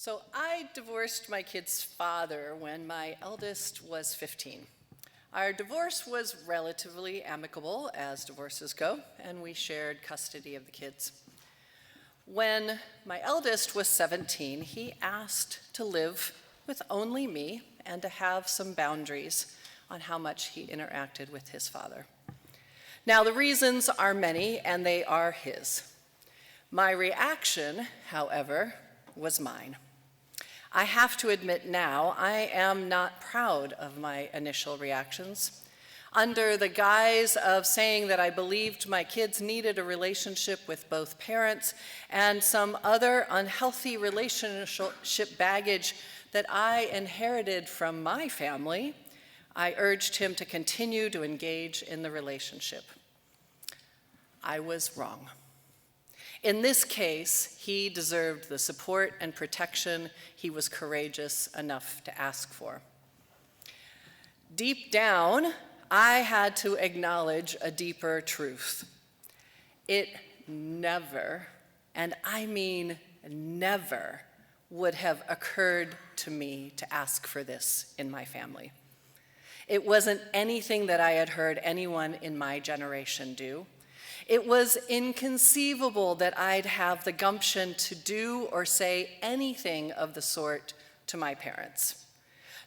So I divorced my kid's father when my eldest was 15. Our divorce was relatively amicable, as divorces go, and we shared custody of the kids. When my eldest was 17, he asked to live with only me and to have some boundaries on how much he interacted with his father. Now, the reasons are many, and they are his. My reaction, however, was mine. I have to admit now, I am not proud of my initial reactions. Under the guise of saying that I believed my kids needed a relationship with both parents and some other unhealthy relationship baggage that I inherited from my family, I urged him to continue to engage in the relationship. I was wrong. In this case, he deserved the support and protection he was courageous enough to ask for. Deep down, I had to acknowledge a deeper truth. It never, and I mean never, would have occurred to me to ask for this in my family. It wasn't anything that I had heard anyone in my generation do. It was inconceivable that I'd have the gumption to do or say anything of the sort to my parents.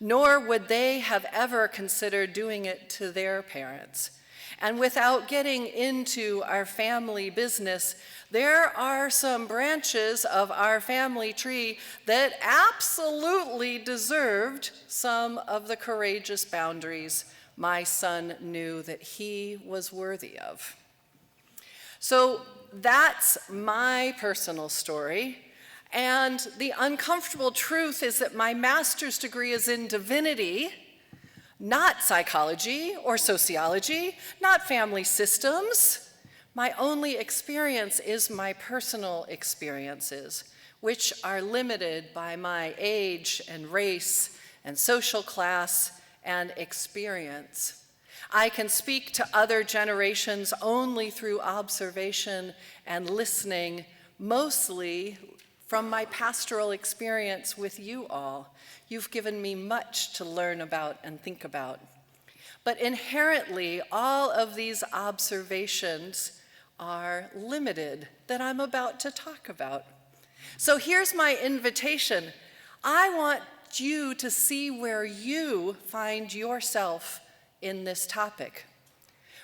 Nor would they have ever considered doing it to their parents. And without getting into our family business, there are some branches of our family tree that absolutely deserved some of the courageous boundaries my son knew that he was worthy of. So that's my personal story, and the uncomfortable truth is that my master's degree is in divinity, not psychology or sociology, not family systems. My only experience is my personal experiences, which are limited by my age and race and social class and experience. I can speak to other generations only through observation and listening, mostly from my pastoral experience with you all. You've given me much to learn about and think about. But inherently, all of these observations are limited that I'm about to talk about. So here's my invitation. I want you to see where you find yourself in this topic.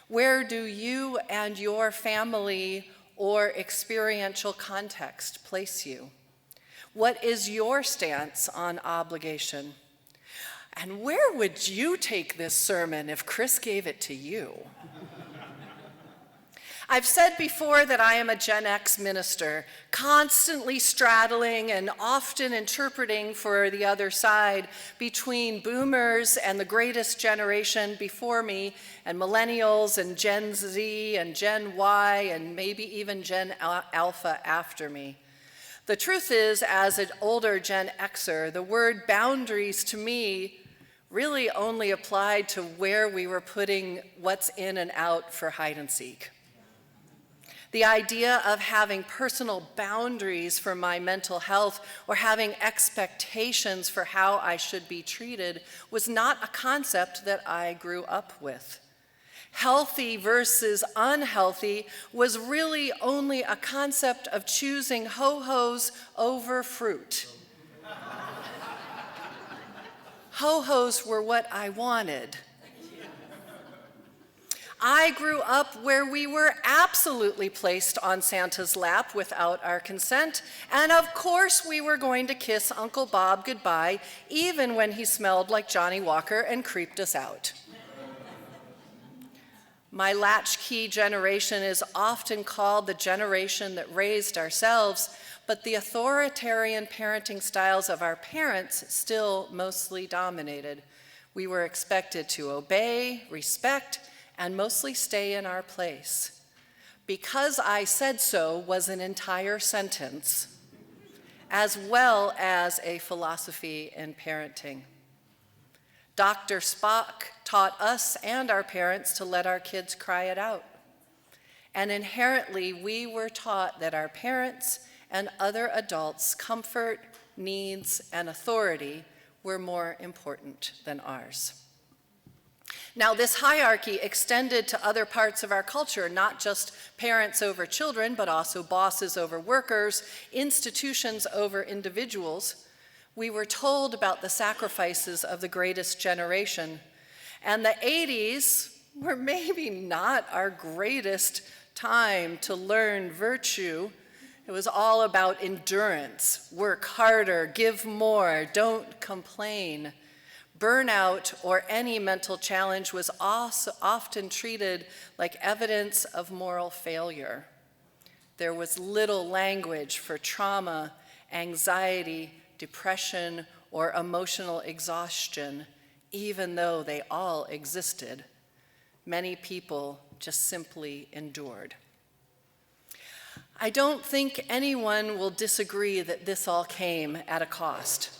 Where do you and your family or experiential context place you? What is your stance on obligation? And where would you take this sermon if Chris gave it to you? I've said before that I am a Gen X minister, constantly straddling and often interpreting for the other side between boomers and the greatest generation before me, and millennials and Gen Z and Gen Y and maybe even Gen Alpha after me. The truth is, as an older Gen Xer, the word boundaries to me really only applied to where we were putting what's in and out for hide and seek. The idea of having personal boundaries for my mental health or having expectations for how I should be treated was not a concept that I grew up with. Healthy versus unhealthy was really only a concept of choosing ho-hos over fruit. Ho-hos were what I wanted. I grew up where we were absolutely placed on Santa's lap without our consent, and of course we were going to kiss Uncle Bob goodbye, even when he smelled like Johnny Walker and creeped us out. My latchkey generation is often called the generation that raised ourselves, but the authoritarian parenting styles of our parents still mostly dominated. We were expected to obey, respect, and mostly stay in our place. Because I said so was an entire sentence, as well as a philosophy in parenting. Dr. Spock taught us and our parents to let our kids cry it out. And inherently, we were taught that our parents and other adults' comfort, needs, and authority were more important than ours. Now, this hierarchy extended to other parts of our culture, not just parents over children, but also bosses over workers, institutions over individuals. We were told about the sacrifices of the greatest generation, and the 80s were maybe not our greatest time to learn virtue. It was all about endurance, work harder, give more, don't complain. Burnout or any mental challenge was also often treated like evidence of moral failure. There was little language for trauma, anxiety, depression, or emotional exhaustion, even though they all existed. Many people just simply endured. I don't think anyone will disagree that this all came at a cost.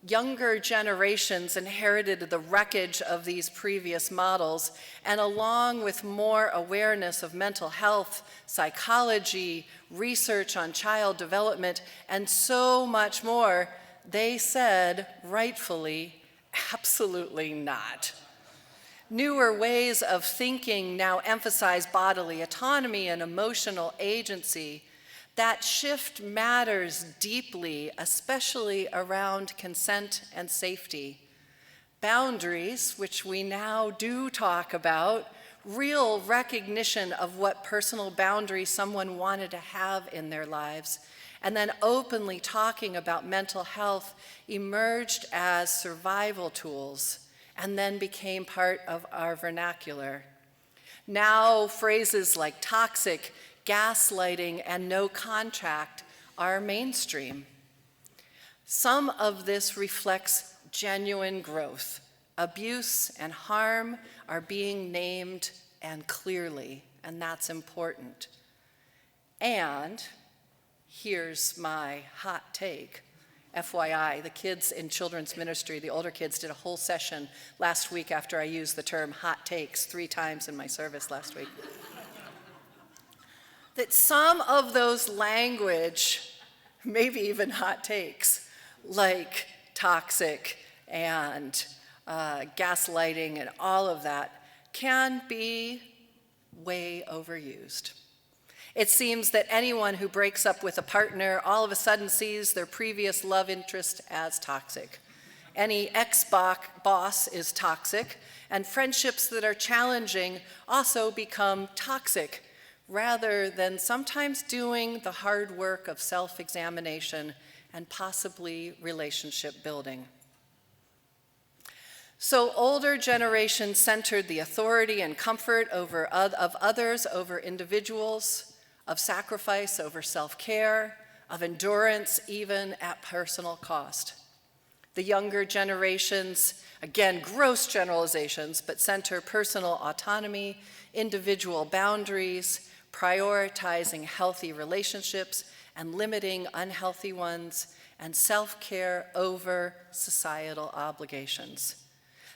Younger generations inherited the wreckage of these previous models, and along with more awareness of mental health, psychology, research on child development, and so much more, they said, rightfully, absolutely not. Newer ways of thinking now emphasize bodily autonomy and emotional agency. That shift matters deeply, especially around consent and safety. Boundaries, which we now do talk about, real recognition of what personal boundaries someone wanted to have in their lives, and then openly talking about mental health emerged as survival tools and then became part of our vernacular. Now, phrases like toxic, gaslighting, and no contact are mainstream. Some of this reflects genuine growth. Abuse and harm are being named and clearly, and that's important. And here's my hot take. FYI, the kids in children's ministry, the older kids, did a whole session last week after I used the term hot takes 3 times in my service last week. That some of those language, maybe even hot takes, like toxic and gaslighting and all of that, can be way overused. It seems that anyone who breaks up with a partner all of a sudden sees their previous love interest as toxic. Any ex-boss is toxic, and friendships that are challenging also become toxic, rather than sometimes doing the hard work of self-examination and possibly relationship building. So older generations centered the authority and comfort of others over individuals, of sacrifice over self-care, of endurance even at personal cost. The younger generations, again, gross generalizations, but center personal autonomy, individual boundaries, prioritizing healthy relationships and limiting unhealthy ones, and self-care over societal obligations.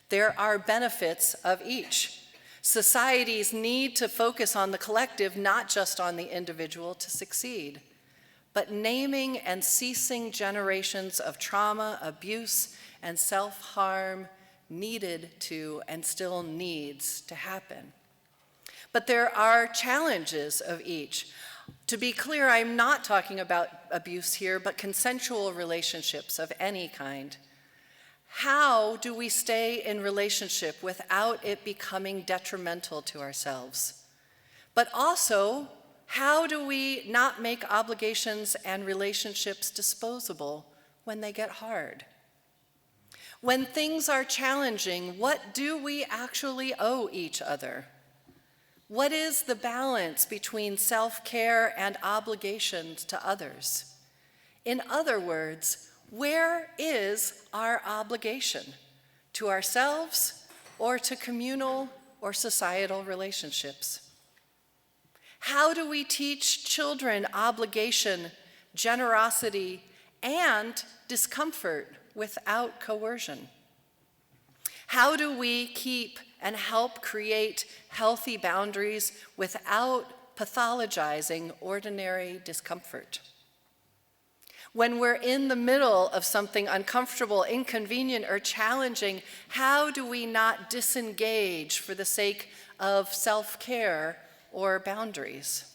There are benefits of each. Societies need to focus on the collective, not just on the individual, to succeed. But naming and ceasing generations of trauma, abuse, and self-harm needed to and still needs to happen. But there are challenges of each. To be clear, I'm not talking about abuse here, but consensual relationships of any kind. How do we stay in relationship without it becoming detrimental to ourselves? But also, how do we not make obligations and relationships disposable when they get hard? When things are challenging, what do we actually owe each other? What is the balance between self-care and obligations to others? In other words, where is our obligation? To ourselves or to communal or societal relationships? How do we teach children obligation, generosity, and discomfort without coercion? How do we keep and help create healthy boundaries without pathologizing ordinary discomfort? When we're in the middle of something uncomfortable, inconvenient, or challenging, how do we not disengage for the sake of self-care or boundaries?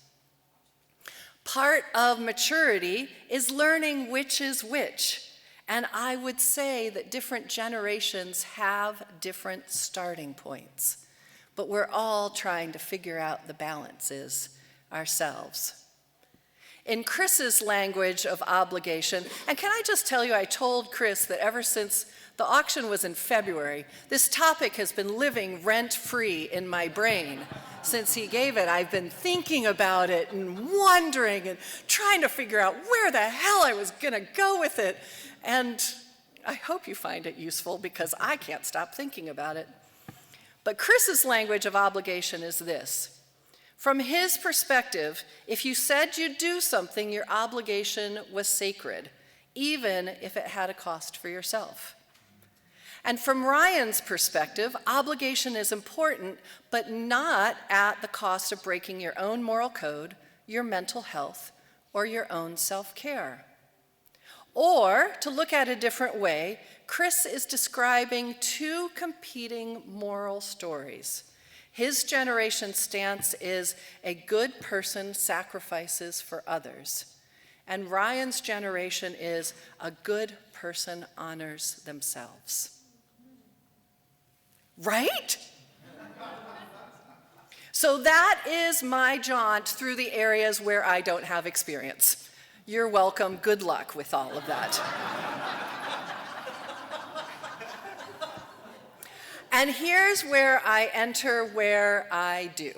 Part of maturity is learning which is which. And I would say that different generations have different starting points. But we're all trying to figure out the balances ourselves. In Chris's language of obligation, and can I just tell you, I told Chris that ever since the auction was in February, this topic has been living rent-free in my brain. Since he gave it, I've been thinking about it and wondering and trying to figure out where the hell I was going to go with it. And I hope you find it useful because I can't stop thinking about it. But Chris's language of obligation is this. From his perspective, if you said you'd do something, your obligation was sacred, even if it had a cost for yourself. And from Ryan's perspective, obligation is important, but not at the cost of breaking your own moral code, your mental health, or your own self-care. Or, to look at a different way, Chris is describing two competing moral stories. His generation's stance is a good person sacrifices for others. And Ryan's generation is a good person honors themselves. Right? So that is my jaunt through the areas where I don't have experience. You're welcome. Good luck with all of that. And here's where I enter where I do,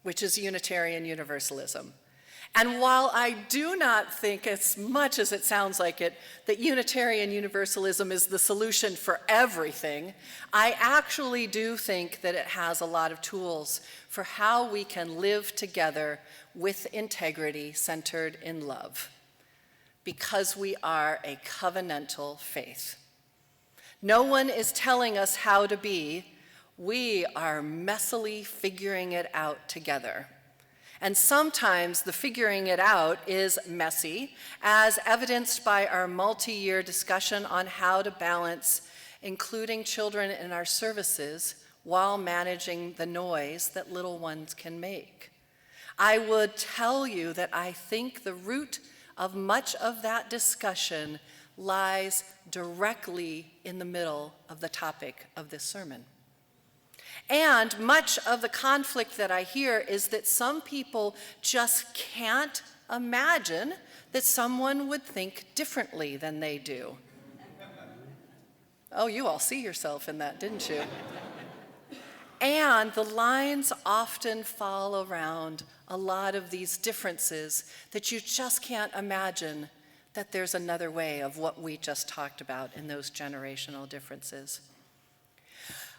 which is Unitarian Universalism. And while I do not think, as much as it sounds like it, that Unitarian Universalism is the solution for everything, I actually do think that it has a lot of tools for how we can live together with integrity centered in love, because we are a covenantal faith. No one is telling us how to be. We are messily figuring it out together. And sometimes the figuring it out is messy, as evidenced by our multi-year discussion on how to balance including children in our services while managing the noise that little ones can make. I would tell you that I think the root of much of that discussion lies directly in the middle of the topic of this sermon. And much of the conflict that I hear is that some people just can't imagine that someone would think differently than they do. Oh, you all see yourself in that, didn't you? And the lines often fall around a lot of these differences that you just can't imagine that there's another way of what we just talked about in those generational differences.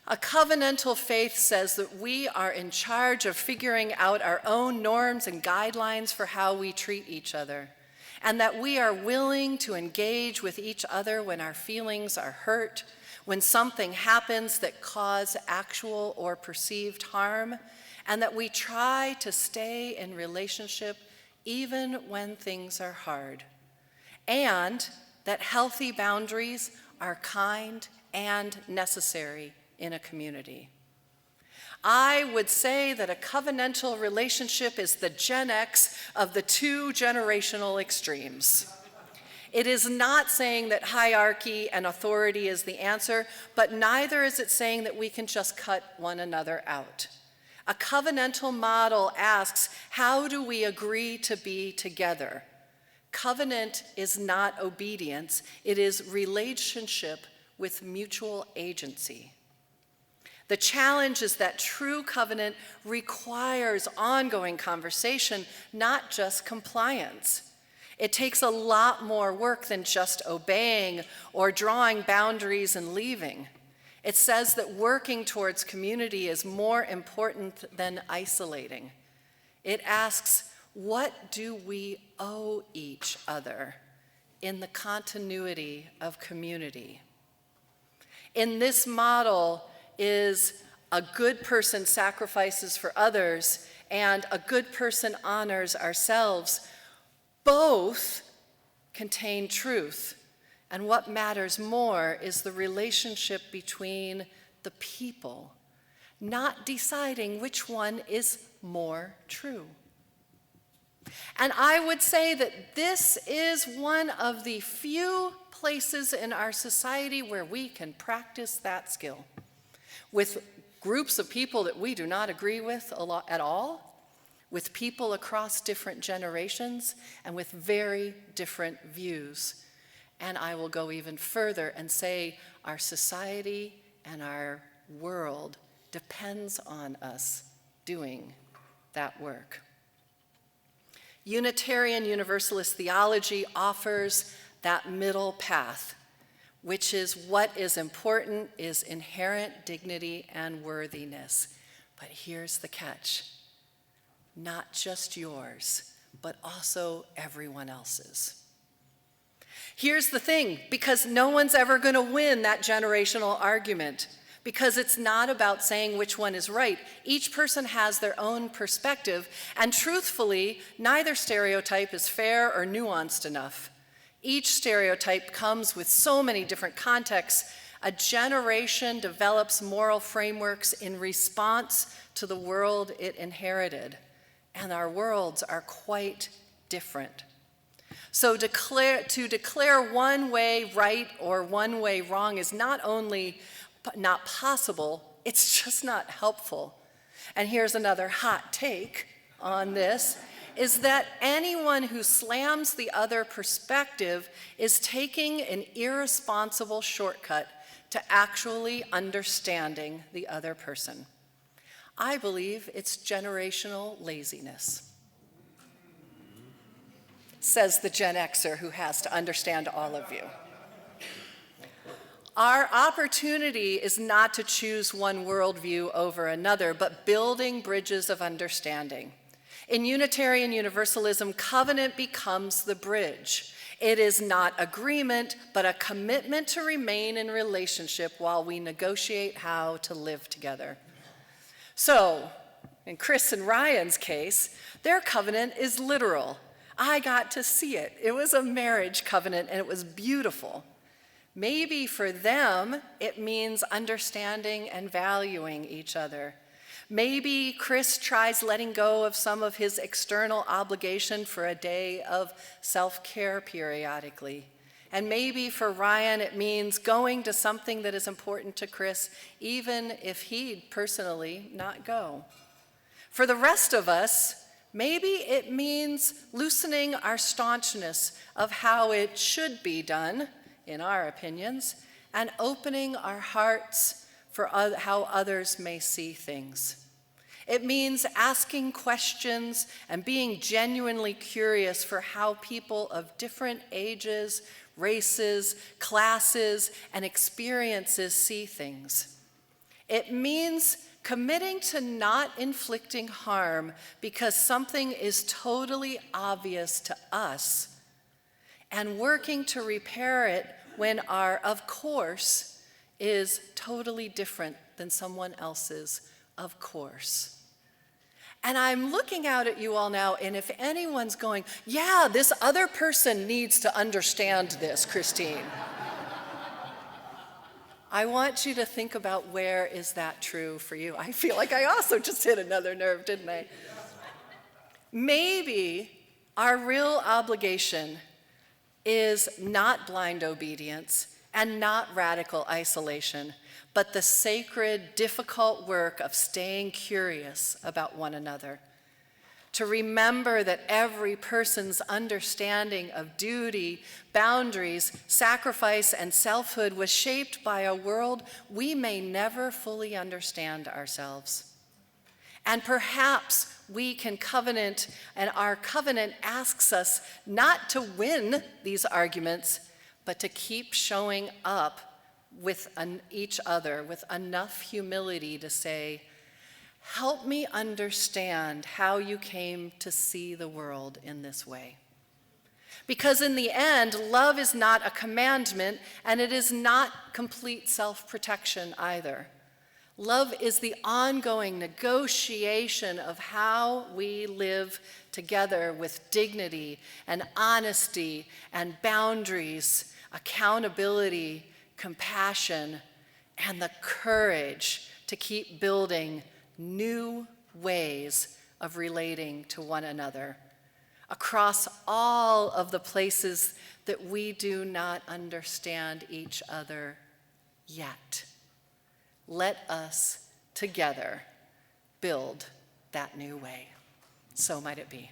A covenantal faith says that we are in charge of figuring out our own norms and guidelines for how we treat each other, and that we are willing to engage with each other when our feelings are hurt, when something happens that causes actual or perceived harm, and that we try to stay in relationship even when things are hard. And that healthy boundaries are kind and necessary in a community. I would say that a covenantal relationship is the Gen X of the two generational extremes. It is not saying that hierarchy and authority is the answer, but neither is it saying that we can just cut one another out. A covenantal model asks, how do we agree to be together? Covenant is not obedience, it is relationship with mutual agency. The challenge is that true covenant requires ongoing conversation, not just compliance. It takes a lot more work than just obeying or drawing boundaries and leaving. It says that working towards community is more important than isolating. It asks, what do we owe each other in the continuity of community? In this model is a good person sacrifices for others and a good person honors ourselves, both contain truth, and what matters more is the relationship between the people, not deciding which one is more true. And I would say that this is one of the few places in our society where we can practice that skill. With groups of people that we do not agree with at all, with people across different generations, and with very different views. And I will go even further and say our society and our world depends on us doing that work. Unitarian Universalist theology offers that middle path, which is what is important is inherent dignity and worthiness. But here's the catch. Not just yours, but also everyone else's. Here's the thing, because no one's ever going to win that generational argument, because it's not about saying which one is right. Each person has their own perspective, and truthfully, neither stereotype is fair or nuanced enough. Each stereotype comes with so many different contexts. A generation develops moral frameworks in response to the world it inherited, and our worlds are quite different. So to declare one way right or one way wrong is not only not possible, it's just not helpful. And here's another hot take on this, is that anyone who slams the other perspective is taking an irresponsible shortcut to actually understanding the other person. I believe it's generational laziness, says the Gen Xer who has to understand all of you. Our opportunity is not to choose one worldview over another, but building bridges of understanding. In Unitarian Universalism, covenant becomes the bridge. It is not agreement, but a commitment to remain in relationship while we negotiate how to live together. So, in Chris and Ryan's case, their covenant is literal. I got to see it. It was a marriage covenant, and it was beautiful. Maybe for them, it means understanding and valuing each other. Maybe Chris tries letting go of some of his external obligation for a day of self-care periodically. And maybe for Ryan, it means going to something that is important to Chris, even if he'd personally not go. For the rest of us, maybe it means loosening our staunchness of how it should be done, in our opinions, and opening our hearts for how others may see things. It means asking questions and being genuinely curious for how people of different ages, races, classes, and experiences see things. It means committing to not inflicting harm because something is totally obvious to us, and working to repair it when our of course is totally different than someone else's of course. And I'm looking out at you all now, and if anyone's going, yeah, this other person needs to understand this, Christine. I want you to think about, where is that true for you? I feel like I also just hit another nerve, didn't I? Maybe our real obligation is not blind obedience and not radical isolation, but the sacred, difficult work of staying curious about one another. To remember that every person's understanding of duty, boundaries, sacrifice, and selfhood was shaped by a world we may never fully understand ourselves. And perhaps we can covenant, and our covenant asks us not to win these arguments, but to keep showing up with each other with enough humility to say, help me understand how you came to see the world in this way. Because in the end, love is not a commandment, and it is not complete self-protection either. Love is the ongoing negotiation of how we live together with dignity and honesty and boundaries, accountability, compassion, and the courage to keep building new ways of relating to one another across all of the places that we do not understand each other yet. Let us together build that new way. So might it be.